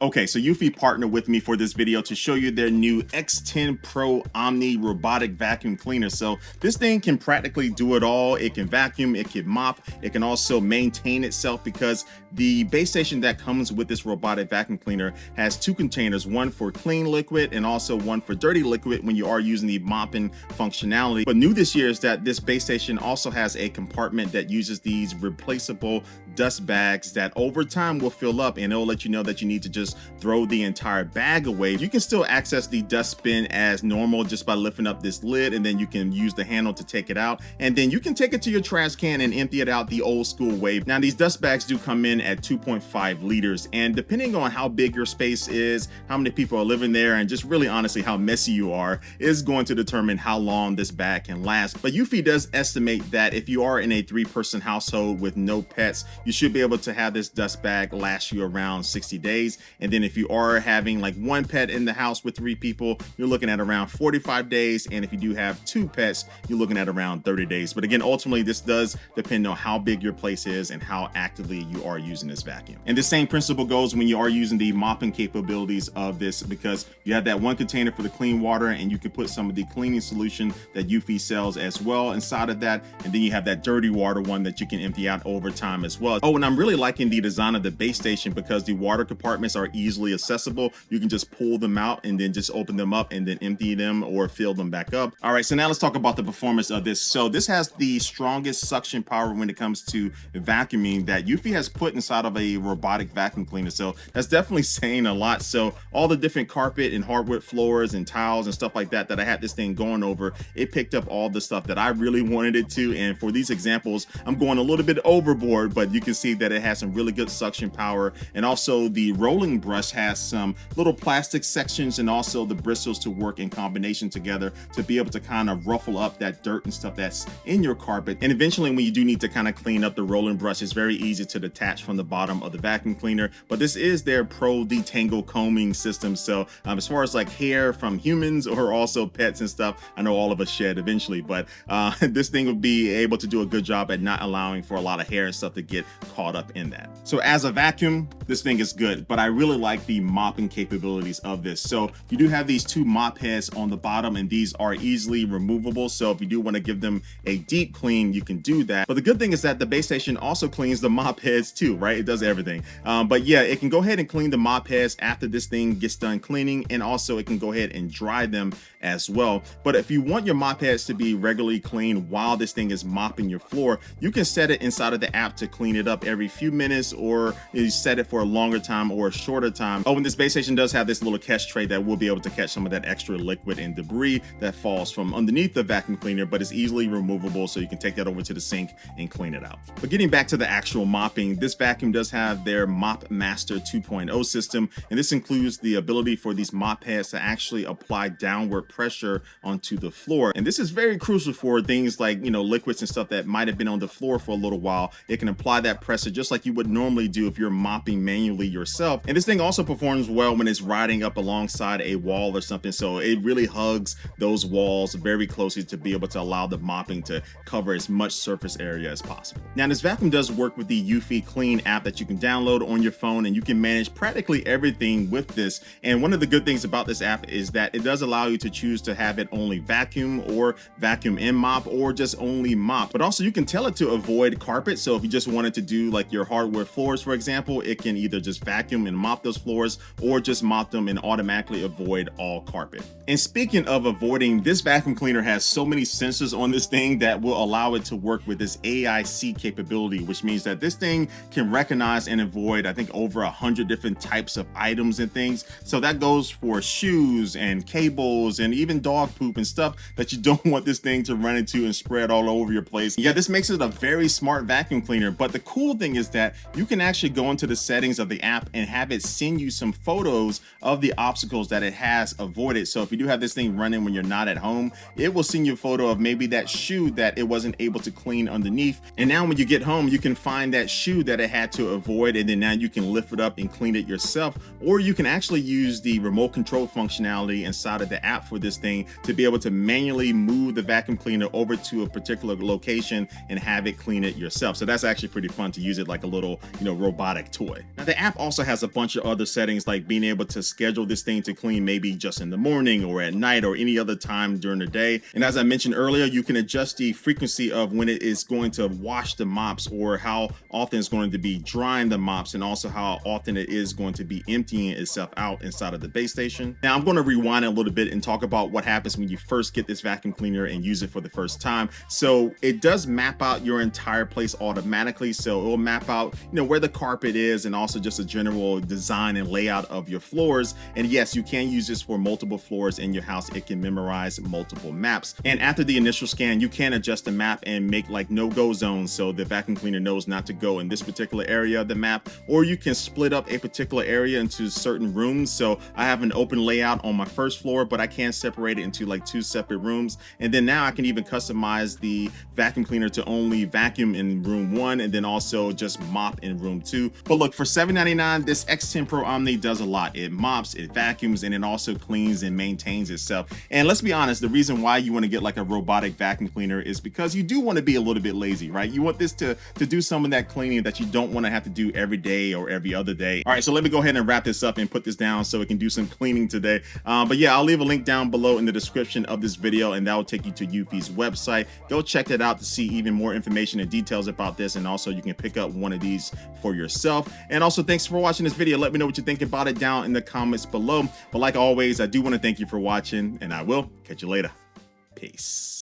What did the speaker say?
Okay, so eufy partnered with me for this video to show you their new X10 Pro Omni robotic vacuum cleaner. So this thing can practically do it all. It can vacuum, it can mop, it can also maintain itself because the base station that comes with this robotic vacuum cleaner has two containers, one for clean liquid and also one for dirty liquid when you are using the mopping functionality. But new this year is that this base station also has a compartment that uses these replaceable dust bags that over time will fill up, and it'll let you know that you need to just throw the entire bag away. You can still access the dust bin as normal just by lifting up this lid, and then you can use the handle to take it out, and then you can take it to your trash can and empty it out the old school way. Now these dust bags do come in at 2.5 liters, and depending on how big your space is, how many people are living there, and just really honestly how messy you are, is going to determine how long this bag can last. But eufy does estimate that if you are in a 3-person household with no pets, you should be able to have this dust bag last you around 60 days. And then if you are having like one pet in the house with 3 people, you're looking at around 45 days. And if you do have 2 pets, you're looking at around 30 days. But again, ultimately, this does depend on how big your place is and how actively you are using this vacuum. And the same principle goes when you are using the mopping capabilities of this, because you have that one container for the clean water, and you can put some of the cleaning solution that eufy sells as well inside of that. And then you have that dirty water one that you can empty out over time as well. Oh, and I'm really liking the design of the base station because the water compartments are easily accessible. You can just pull them out and then just open them up and then empty them or fill them back up. All right, so now let's talk about the performance of this. So this has the strongest suction power when it comes to vacuuming that eufy has put inside of a robotic vacuum cleaner. So that's definitely saying a lot. So all the different carpet and hardwood floors and tiles and stuff like that I had this thing going over, it picked up all the stuff that I really wanted it to. And for these examples, I'm going a little bit overboard, but you can see that it has some really good suction power. And also the rolling brush has some little plastic sections and also the bristles to work in combination together to be able to kind of ruffle up that dirt and stuff that's in your carpet. And eventually when you do need to kind of clean up the rolling brush, it's very easy to detach from the bottom of the vacuum cleaner. But this is their pro detangle combing system. So as far as like hair from humans or also pets and stuff, I know all of us shed eventually, but this thing would be able to do a good job at not allowing for a lot of hair and stuff to get caught up in that. So as a vacuum, this thing is good, but I really like the mopping capabilities of this. So you do have these 2 mop heads on the bottom, and these are easily removable. So if you do want to give them a deep clean, you can do that. But the good thing is that the base station also cleans the mop heads too, right? It does everything. But yeah, it can go ahead and clean the mop heads after this thing gets done cleaning, and also it can go ahead and dry them as well. But if you want your mop heads to be regularly cleaned while this thing is mopping your floor, you can set it inside of the app to clean it up every few minutes, or you set it for a longer time or a shorter time. Oh, and this base station does have this little catch tray that will be able to catch some of that extra liquid and debris that falls from underneath the vacuum cleaner, but it's easily removable, so you can take that over to the sink and clean it out. But getting back to the actual mopping, this vacuum does have their Mop Master 2.0 system, and this includes the ability for these mop heads to actually apply downward pressure onto the floor. And this is very crucial for things like, you know, liquids and stuff that might have been on the floor for a little while. It can apply that pressure just like you would normally do if you're mopping manually yourself. And this thing also performs well when it's riding up alongside a wall or something. So it really hugs those walls very closely to be able to allow the mopping to cover as much surface area as possible. Now this vacuum does work with the eufy Clean app that you can download on your phone, and you can manage practically everything with this. And one of the good things about this app is that it does allow you to choose to have it only vacuum or vacuum and mop, or just only mop. But also you can tell it to avoid carpet. So if you just wanted to do like your hardwood floors, for example, it can either just vacuum and mop those floors or just mop them and automatically avoid all carpet. And speaking of avoiding, this vacuum cleaner has so many sensors on this thing that will allow it to work with this AIC capability, which means that this thing can recognize and avoid, I think, over 100 different types of items and things. So that goes for shoes and cables and even dog poop and stuff that you don't want this thing to run into and spread all over your place. Yeah, this makes it a very smart vacuum cleaner. But the cool thing is that you can actually go into the settings of the app and have it send you some photos of the obstacles that it has avoided. So if you do have this thing running when you're not at home, it will send you a photo of maybe that shoe that it wasn't able to clean underneath. And now when you get home, you can find that shoe that it had to avoid, and then now you can lift it up and clean it yourself. Or you can actually use the remote control functionality inside of the app for this thing to be able to manually move the vacuum cleaner over to a particular location and have it clean it yourself. So that's actually pretty fun to use it like a little, robotic toy. Now the app also has a bunch of other settings, like being able to schedule this thing to clean maybe just in the morning or at night or any other time during the day. And as I mentioned earlier, you can adjust the frequency of when it is going to wash the mops, or how often it's going to be drying the mops, and also how often it is going to be emptying itself out inside of the base station. Now I'm going to rewind a little bit and talk about what happens when you first get this vacuum cleaner and use it for the first time. So it does map out your entire place automatically. So it will map out, where the carpet is, and also just a general design and layout of your floors. And yes, you can use this for multiple floors in your house. It can memorize multiple maps. And after the initial scan, you can adjust the map and make like no-go zones, so the vacuum cleaner knows not to go in this particular area of the map. Or you can split up a particular area into certain rooms. So I have an open layout on my first floor, but I can separate it into like 2 separate rooms. And then now I can even customize the vacuum cleaner to only vacuum in room 1 and then also just mop in room 2. But look, for $7.99, this X10 Pro Omni does a lot. It mops, it vacuums, and it also cleans and maintains itself. And let's be honest, the reason why you want to get like a robotic vacuum cleaner is because you do want to be a little bit lazy, right? You want this to do some of that cleaning that you don't want to have to do every day or every other day. All right, so let me go ahead and wrap this up and put this down so it can do some cleaning today. But yeah, I'll leave a link down below in the description of this video, and that will take you to Eufy's website. Go check that out to see even more information and details about this, and also you can pick up one of these for yourself. And also, thanks for watching this video. Let me know what you think about it down in the comments below. But like always, I do want to thank you for watching, and I will catch you later. Peace.